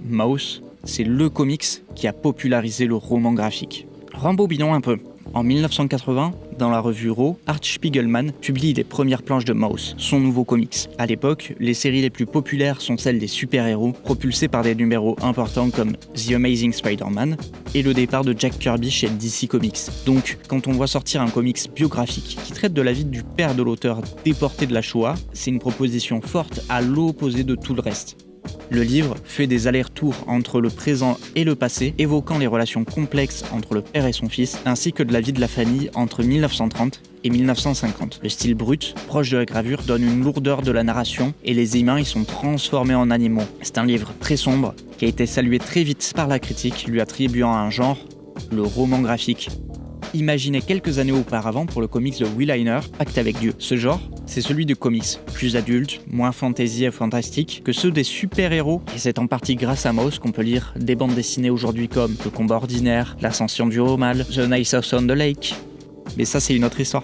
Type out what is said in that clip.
Maus, c'est le comics qui a popularisé le roman graphique. Rembobinons un peu. En 1980, dans la revue Raw, Art Spiegelman publie les premières planches de Maus, son nouveau comics. À l'époque, les séries les plus populaires sont celles des super-héros, propulsées par des numéros importants comme The Amazing Spider-Man et le départ de Jack Kirby chez DC Comics. Donc, quand on voit sortir un comics biographique qui traite de la vie du père de l'auteur déporté de la Shoah, c'est une proposition forte à l'opposé de tout le reste. Le livre fait des allers-retours entre le présent et le passé, évoquant les relations complexes entre le père et son fils, ainsi que de la vie de la famille entre 1930 et 1950. Le style brut, proche de la gravure, donne une lourdeur de la narration et les humains y sont transformés en animaux. C'est un livre très sombre qui a été salué très vite par la critique, lui attribuant un genre, le roman graphique. Imaginé quelques années auparavant pour le comics de Will Eisner, Pacte avec Dieu. Ce genre, c'est celui du comics, plus adulte, moins fantasy et fantastique que ceux des super-héros, et c'est en partie grâce à Maus qu'on peut lire des bandes dessinées aujourd'hui comme Le combat ordinaire, L'ascension du haut mal, The Night House on the Lake. Mais ça, c'est une autre histoire.